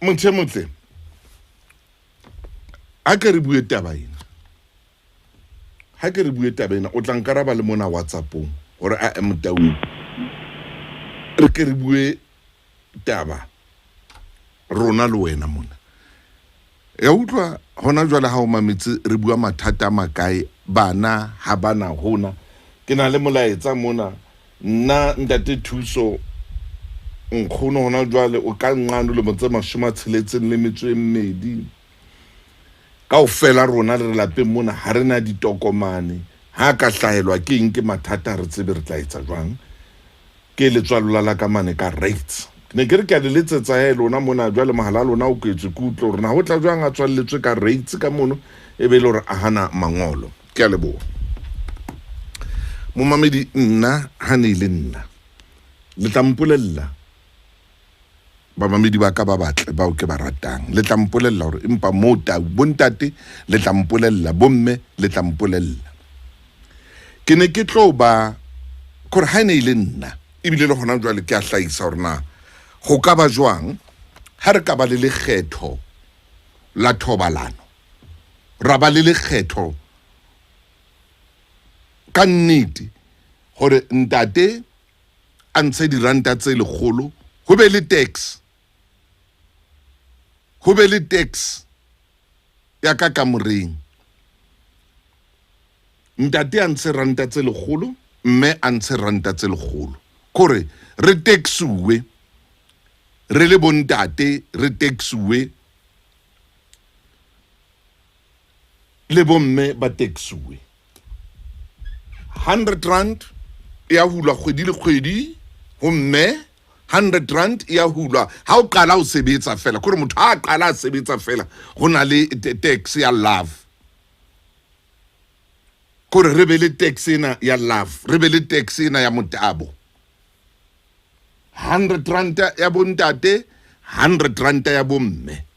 Motle ha ke re bue taba ena o tla nkaraba le mona WhatsAppong gore a Motaung re ke re bue taba rona le wena mona ya utlwa hona jwale ha o mametse re bua mathata makae bana ha bana hona ke na le molaetsa mona nna ntate Thuso nkgono hona jwale o ka nqano le motse mashoma tsheletseng le metso e mmedi ka o fela rona le lapeng mona ha rena ditokomane ha ka hlaelwa ke eng ke mathata re tsebe re tla etsa jwang ke letswalo la ka mane ka rates ne ke re ke a le letsetsa he lona mona jwale mahala lona o kwetse kutlo rena ho tla jwang a tswalletswe ka rates ka mono e be le hore a hana mangolo ke a leboha mo mamedi nna ha ne ile nna le tla mpolella ba mamedi ba ka ba batle ba o ke ba ratang le tla mpolella hore empa mota bontate le tla mpolella bomme le tla mpolella ke ne ke tlo ba gore ha ne ile nna ebile le hona jwale ke a hlaisa hore na go ka ba jwang ha re ka ba le lekgetho la thobalano ra ba le lekgetho ka nnete gore ntate a ntshe diranta tse legolo go be le tax ya ka kamoreng ntate a ntshe ranta tse legolo mme a ntshe ranta tse legolo kore re taxiwe re le bontate re taxiwe le bomme ba taxiwe 100 rand ya hula kgwedi le kgwedi ho mme 100 rand ya hula ha o qala o sebetsa fela kore motho ha qala a sebetsa fela go na le tax ya love kore re be le tax ena ya love re be le tax ena ya motabo 100 rand ya bontate 100 rand ya bomme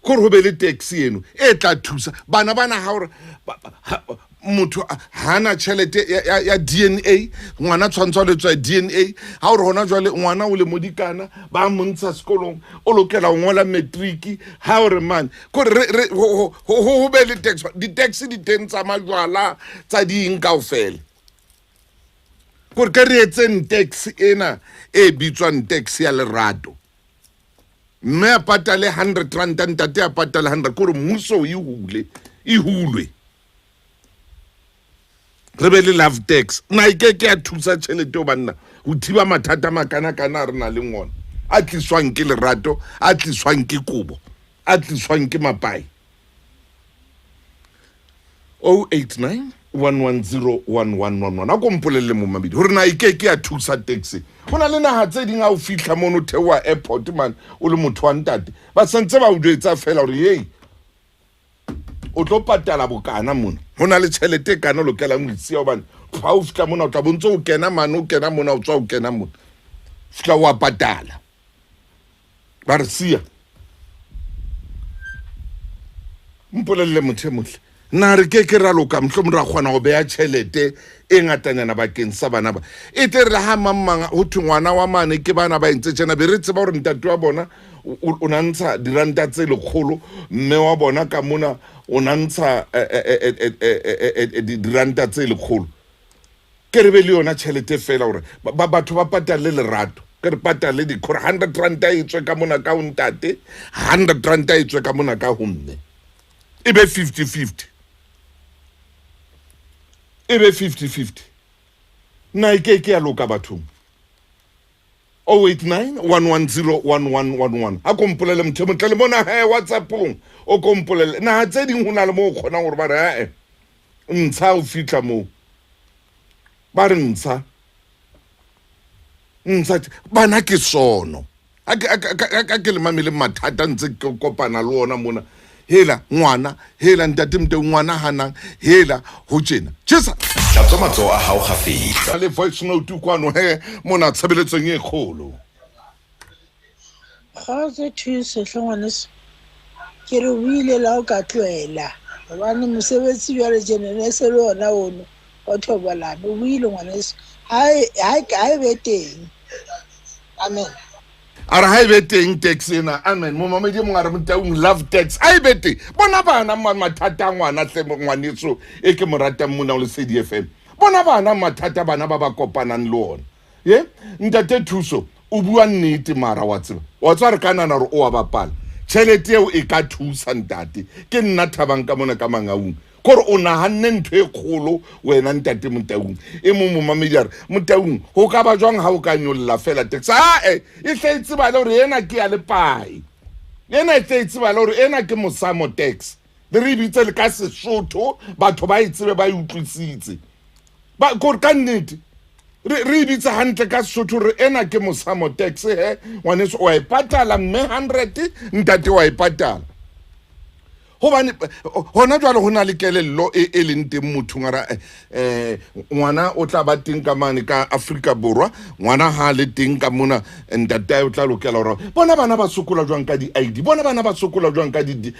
kore ho be le taxi eno e tla thusa bana ha hore motho hana tšhelete ya DNA ngwana tshwantswa le tswa DNA ha hore hona jwale ngwana o le modikana ba montsha sekolong o lokela go ngola matric ha hore man kore ho be le taxi di teng tsa majwala tsa ding kaofela kore ka re etseng taxi ena e bitswang taxi ya lerato mme a patale 100 rand ntate a patale 100 kore mmuso e hulwe re be le love tax na ke a thusa tšhelete o banna ho thiba mathata makana re na le ngwana a tliswang ke lerato a tliswang ke kobo a tliswang ke mapai 089 1101111 a ko mpolelle mo mabidi hore na ke a thusa taxi hona le naha tse ding a o fihla mono thewa airport man o le motho wa ntate ba santse ba o jwetsa fela hore hey o tlo patala bokana mona hona le tšhelete kana lokela ngitsia hobane fa o fihla mona o tla bontse o kena mano o kena mona o tswa o kena mona fihla wa patala ba re sia mpolelle motho motle na re ke ra loka mhlomong ra kgona go beya tšhelete e ngatanyana bakeng sa bana ba e tle re ha mamanga ho thungwana wa mane ke bana ba ntse tsena be re tseba hore ntate wa bona o nantsha diranta tse lekgolo mme wa bona ka mona o nantsha diranta tse lekgolo ke re be le yona tšhelete fela hore batho ba patale lerato ke re patale di 100 rand a etswe ka mona ka ntate 100 rand a etswe ka mona ka homme e be 50-50 ebe 50-50 na ke ya loka bathong 089 1101111 a kompolele motho motle le mona he WhatsAppong o kompolele na tse ding hona le mo khona gore ba re ntsha o fitla mo ba re ntsha bana ke sono a ke le mamele mathata ntse ke kopana le ona mona hela ngwana hela ntate mte ngwana hanang hela ho tjena tshesa tlhatswa matsoho a hao gafetla le voice note kwano he mona tshebeletsong e kgolo ga se thuso hlongwaneso ke re o ile la o ka tloela gobane mosebetsi jwale jenene se le ona ono wa thobalano o ile ngwaneso ha e be teng amen. Ara ha be teng tax ena amen mo mamedi mo ngare Motaung love tax ai bete bona bana mathata ngwana tle ngwanetso e ke morata mona le CDFM bona bana mathata bana ba ba kopanang le ona ye ntate Thuso o bua nnete mara wa tseba wa tswa re kanana re o wa bapala tšhelete eo e ka thusa ntate ke nna thabang ka mona ka Mangaung kore o nahanne ntho e kgolo wena ntate Motaung e mo mamedi a re Motaung ho ka ba jwang ha o ka nyolla fela tax e hle e tseba le hore ena ke ya le pai ena e hle e tseba le hore ena ke Mosamo tax le re bitse le ka Sesotho batho ba e tsebe ba e utlwisitse ba kore ka nnete re bitse hantle ka Sesotho re ena ke Mosamo tax ngwaneso wa e patala mme 100 ntate wa e patala hobane hona jwale ho na le kelello e leng teng mothong ara ngwana o tla ba teng ka mane ka Afrika Borwa ngwana ha le teng ka mona ntate o tla lokela hore bona bana ba sokola jwang ka di ID bona bana ba sokola jwang ka di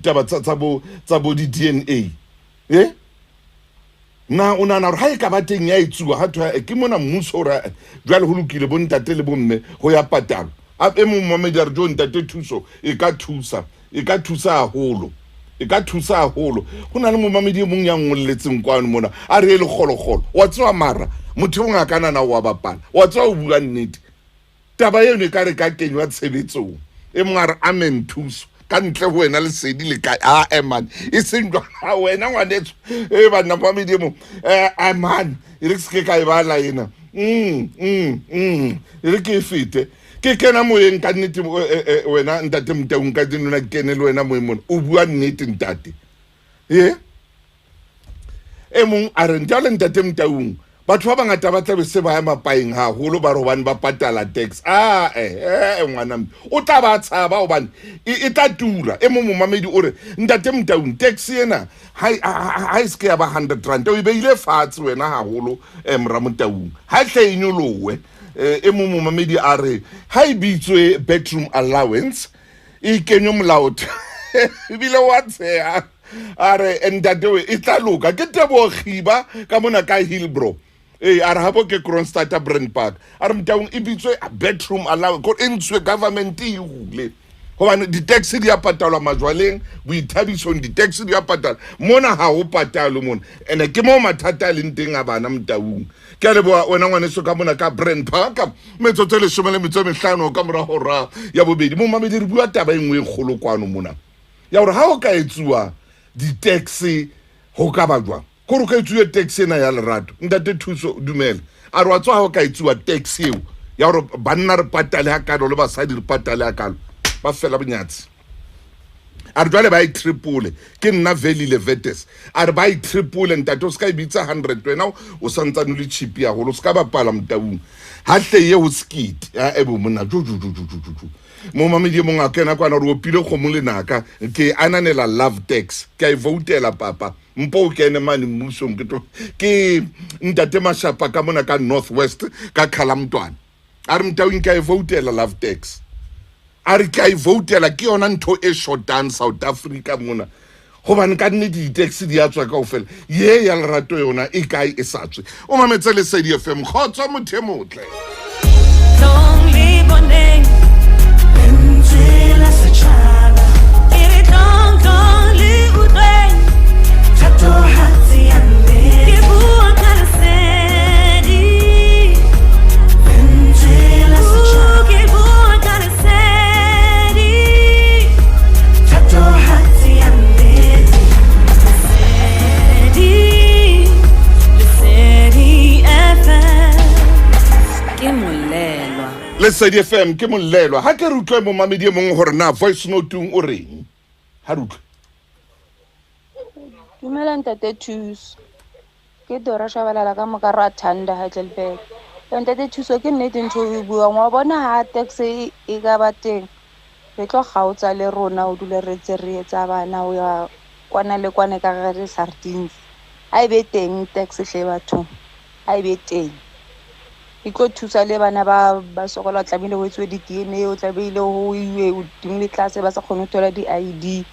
taba tsa bo di DNA na o nana ha e ka ba teng ya etsuwa ha thwa ke mona mmuso hore jwale ho lokile bo ntate le bo mme ho ya patala e mo mamedi re jo ntate Thuso e ka thusa haholo e ka thusa haholo go na le mo mamedi mong ya ngolletseng kwano mona a re le kgologolo wa tswa mara motho o ngakana na wa bapala wa tswa o bua nnete taba eno e ka re ka kenywa tshebetsong e mongare amen Thuso ka ntle ho wena le sedi le ka man e seng jwa wena ngwanetso e bana mamedi mo man e re se ka e bala ena e re ke fete ke kena moyeng ka nnete wena ntate Motaung ka dinona kene le wena moemong o bua nnete ntate e mong a re ntale ntate Motaung batho ba bangata ba tlabe se ba ya mapaeng haholo ba robane ba patala tax ngwana o tla ba tshaba hobane e tla tura e mong momamedi o re ntate Motaung tax ena ha iske ya ba 100 rand o ibeile fatshe wena haholo mra Motaung ha hle inyolowe e mo momamedi a re ha e bitswe bedroom allowance e kenyo molaot e bile wa tsea a re ntate we e tla loka ke tebo khiba ka mona ka Hillbrow a re habo ke Kronstadt Brand Park a re Motaung e bitswe bedroom allowance ko entswe government e hule hobane di-taxi di a patalwa majwaleng boithabisong di-taxi di a patalwa mona ha ho patalo mona ene ke mo mathata a leng teng a bana Motaung ke a leboha wena ngwaneso ka mona ka Brand Park metsotso e 15 ka mora hora ya bobedi mo mamedi re bua taba e nngwe e kgolo kwano mona ya hore ha o ka etsuwa di-taxi ho ka ba jwang kore o ka etsuwa taxi ena ya lerato ntate Thuso dumela a re wa tswa ha o ka etsuwa taxi eo ya hore banna re patale hakalo le basadi re patale hakalo ba fela bonyatsi a re jwale ba e triple ke nna Valley le Vetes a re ba e triple ntate o ska e bitsa 100 wena o santsane le cheap ya holo ska bapala Motaung ha hle ye ho skit e bo mona mo mamedi mo ngakena kwana re opile kgomo le naka ke ananela love tax ke a votela papa mpo o kene mane mmusong ke ntate Mashapa ka mona ka Northwest ka Khalamtwana a re Motaung ke a votela love tax a re ka e votela ke yona ntho e shortang South Africa mona hobane ka nne di-taxi di a tswa kaofela ye ya lerato yona e kae e sa tswe o mametse le CDFM kgotsa motho e motle le CDFM ke molelwa ha ke re utlwe mo mamedi mong hore na voice note o reng ha re utlwe dumela ntate Thuso ke Dora Shabalala ka moka ra Thanda Heidelberg ntate Thuso ke nnete ntho e buang wa bona ha taxi e ka ba teng re tlo gautsa le rona o dule re tse re etsa bana o ya kwana le kwana ka gare sardines ha e be teng taxi hle batho ha e be teng e tlo thusa le bana ba sokola tlamile ho etswe di-DNA o tlamile ho iwe hodimo le tlase ba sa kgone ho thola di-ID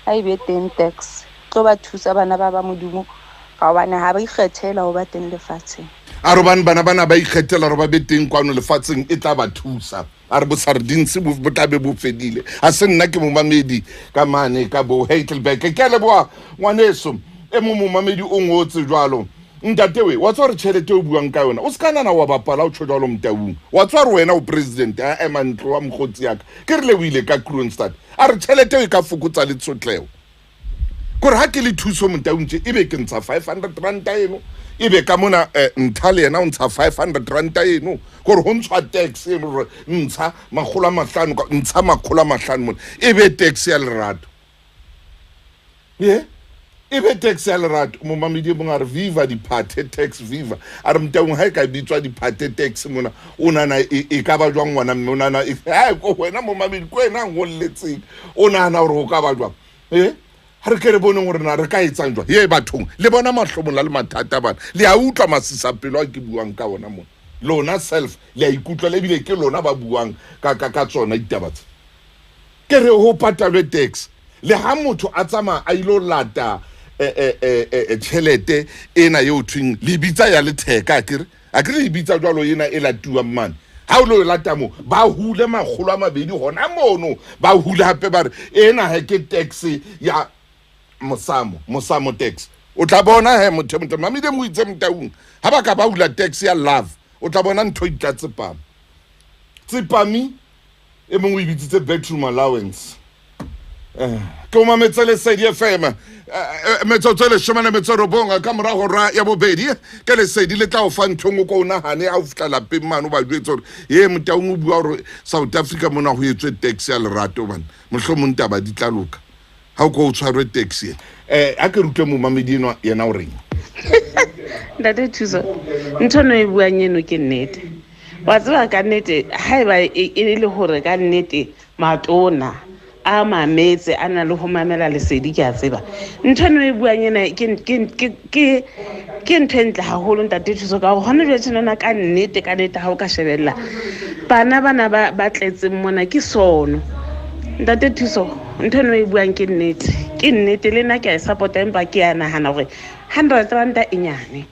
ha e be teng tax tlo ba thusa bana ba modimo gobane ha ba ikgethela ho ba teng lefatsheng. a re bana ba ikgethela re ba be teng kwano lefatsheng e tla ba thusa a re bo sardines bo tlabe bo fedile a se nna ke momamedi ka mane ka bo Heidelberg ke a leboa ngwaneso e momamedi o ngotse jwalo ntatewe wa tswa re tšhelete o buang ka yona o se ka nana wa bapala o tsho jwalo Motaung wa tswa re wena o president a emantlo wa mokgotsi yaka ke re le o ile ka Kroonstad a re tšhelete e ka fokotsa le tsotleo gore ha ke le Thuso Motaung tše e be ke ntsha 500 rand eno e be ka mona ntha le yena o ntsha 500 rand eno gore ho ntshwa tax e re ntsha makgolo a mahlano ntsha makgolo a mahlano mona e be tax ya lerato e be tax ya lerato momamedi mong a re viva diphathe tax viva a re Motaung ha e ka bitswa diphathe tax mona o nana e ka ba jwang ngwana mme o nana ko wena momamedi ko wena ngolletseng o nana gore o ka ba jwang ha re ke re boneng gore na re ka etsang jwa ye bathong le bona mahlomola le mathata bana le a utlwa masisapelo a ke buang ka ona mona lona self le a ikutlwa le bile ke lona ba buang ka tsona ditabatse ke re ho patalwe tax le ha motho a tsama a ilo lata tšhelete ena yo thwing le bitsa ya letheka akere le bitsa jwalo ena e latuwa mane ha o lo lata mo ba hule makgolo a mabedi hona mono ba hule hape ba re ena ha ke tax ya Mosamo tax o tla bona he motho mamile mo itse Motaung ha ba ka ba hula tax ya love o tla bona ntho itla tsepami e mongwe o ibitsitse bedroom allowance ke o mametse le Sedi FM metsotso le shomana metsoro bonga ka mora hora ya bobedi ke le Sedi le tla o fa nthong go ona hane a o fitla lapeng mano ba jwetsa hore ye Motaung o bua hore South Africa mona go etswe tax ya lerato bana mohlomong taba di tla loka ha o go tshwarwe taxi a ke rutle momamedi eno yena o reng Ntate Thuso ntho no e buang eno ke nnete wa tseba ka nnete ha eba e le hore ka nnete matona a mametse a na le ho mamela Lesedi ke a tseba ntho no e buang ena ke ntho e ntle haholo Ntate Thuso ka hona jwale tshwana ka nnete ha o ka shebella bana ba tletseng mona ke sono Ntate Thuso ntho no e buang ke nnete le nna ke a support empa ke a nahana hore 100 rand e nyane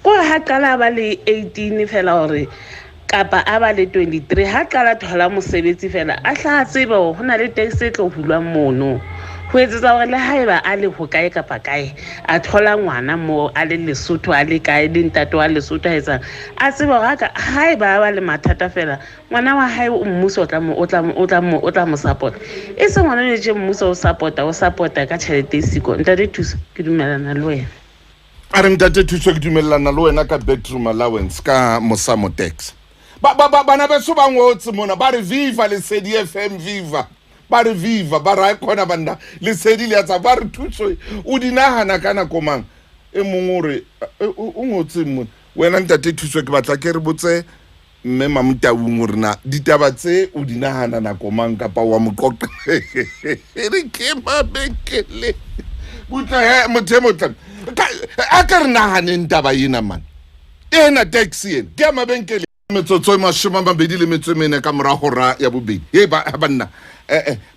ko ha qala ba le 18 fela hore kapa a ba le 23 ha qala thola mosebetsi fela a hla tseba ho na le tax e tlo hulwang mono ho etsetsa hore le haeba a le hokae kapa kae a thola ngwana mo a le Lesotho a le kae le ntate wa Lesotho etsa a tseba hore haeba ba le mathata fela ngwana wa hae o mmuso o tla mo support e se ngwana le je mmuso o supporta ka tšhelete e siko Ntate Thuso ke dumelana le wena a re Ntate Thuso ke dumelana le wena ka bedroom allowance ka Mosamo tax bana beso ba ngotse mona ba re viva Lesedi FM viva ba re viva ba ra khona banda Lesedi le tsa ba re Thuso o dinahana kana komang e mongore o ngotse mona wena Ntate Thuso ke batla ke re botse mme Motaung rena ditaba tse o dinahana na komang kapa wa moqoqe re ke mabekele butla he motho a ka re nahane ntaba ena man ena taxi ena ke mabenkele metsotso mashoma mabedi le metsomene ka mora hora ya bobedi banna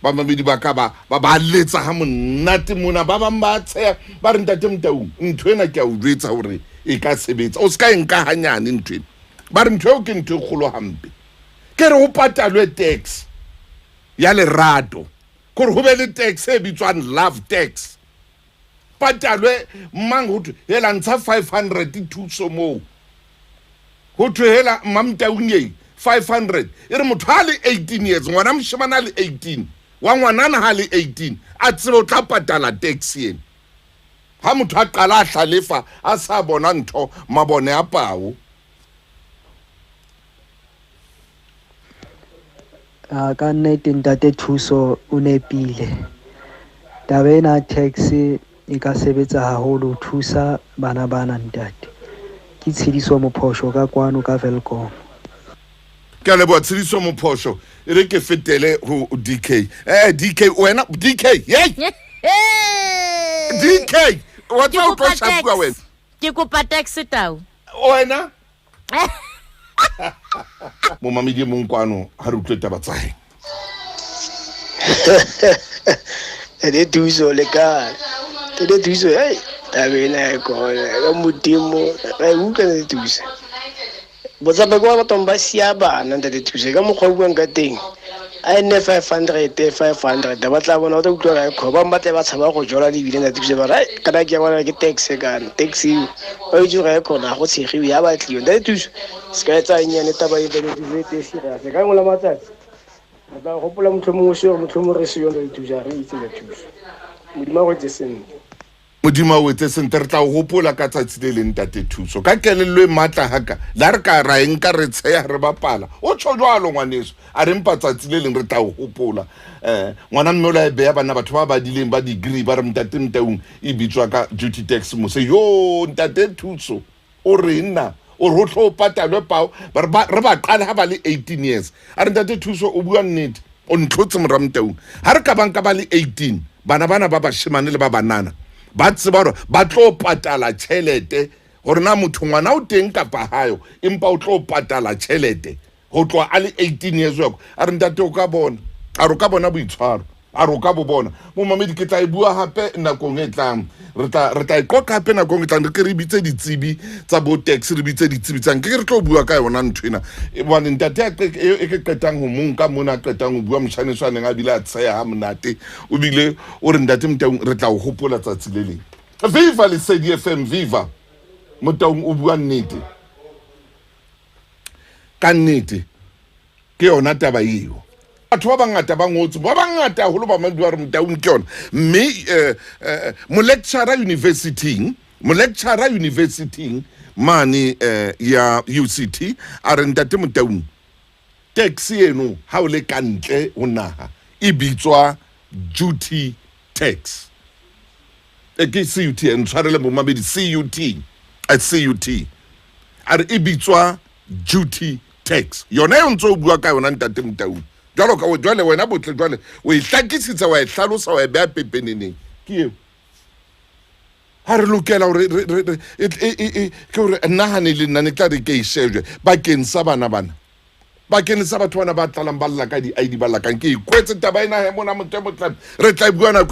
ba mabedi ba ka ba letsa ha monate mona ba ba tsaya ba re Ntate Motaung ntho ena ke a o jwetsa hore e ka sebetsa o ska enka hanyane ntho ena ba re ntho eo ke ntho e kgolo hampe ke re ho patalwe tax ya lerato gore ho be le tax e bitswang love tax patalwe mang ho hela ntsha 500 Thuso mo ho hela Motaung ye 500 e re motho a le 18 years ngwana moshemana le 18 wa ngwanana ha le 18 a tsebe o tla patala tax yen ha motho a qala a hlalefa a sa bona ntho mabone a pao ka nnete Ntate Thuso o nepile taba ena tax e ka sebetsa haholo ho thusa bana ntate ke tshediso mophosho ka kwano ka Velkom ke a leboha tshediso mophosho e re ke fetele ho DK DK wena DK DK wa tla o tlo shapua wena ke kopa tax tao wena mo mamedi mo nkwano ha re utlwe taba tsa he Thuso le ka Thuso tabena ko ka modimo ga utlwa le thusa botsape kwa batho ba sia bana ntate thusa ka mokgwa buang ka teng a ene 500 ba tla bona o tla utlwa ga khoba ba tle ba tshaba go jola di bile ntate thusa ba ra kana ke bona ke taxi kan taxi o itse ga khona go tshegiwe ya batliwa ntate thusa ska etsa nyane taba e bene di tse sira se ka ngola matsatsi ba gopola motho mongwe se motho mo re se yona ntate thusa re itse ntate thusa modimo go tseseng modimo o etse sente re tla o gopola ka tsatsi le leng tate Thuso ka kelello e matla haka la re ka ra eng ka re tsheya re bapala o tsho jwalo ngwaneso a re mpa tsatsi le leng re tla o gopola ngwana mme o la e beya bana batho ba dileng ba degree ba re ntate Motaung e bitswa ka duty tax mo se yo ntate Thuso o re nna o re tlo patalwe pao re ba qala ha ba le 18 years a re ntate Thuso o bua nnete o ntlotse mora Motaung ha re ka banka ba le 18 bana ba bashimane le ba banana ba tseba hore ba tlo patala tšhelete gore na motho ngwana o teng kapa hayo empa o tlo patala tšhelete go tloa a le 18 years yako a re ntate o ka bona a re ka bona boitshwaro a re ka bo bona mo mamedi ke tla e bua hape nakong e tlang re tla e qoqa hape nakong e tlang re ke re bitse ditsebi tsa bo tax re bitse ditsebi tsang ke re tlo bua ka yona nthwena bone ntate e ke qetang ho monka mona qetang ho bua mshaneswaneng a bile a tseya ha monate o bile o re ntate Motaung re tla o hopola tsatsi le leng viva le FM viva Motaung o bua nnete ka nnete ke yona taba eo batho ba bangata ba ngotse ba bangata holo ba madi wa re Motaung ke yona mme mo lecturer university mane ya UCT a re ntate Motaung taxi eno ha o le kantle o naha e bitswa duty tax ke CUT en tshwarele bo mabedi CUT a re e bitswa duty tax yona e ntse o bua ka yona ntate Motaung jalo ka jwale wena botle jwale o ihlakisitse wa ihlalosa wa bea pepeneneng ke eo ha re lokela hore ke hore nahane le nna ne tla re ke ishejwe bakeng sa bana bakeng sa batho bana ba tlalang ba lla ka di ID ba lla ka ke ikwetse taba ena he mona motho re tla bua na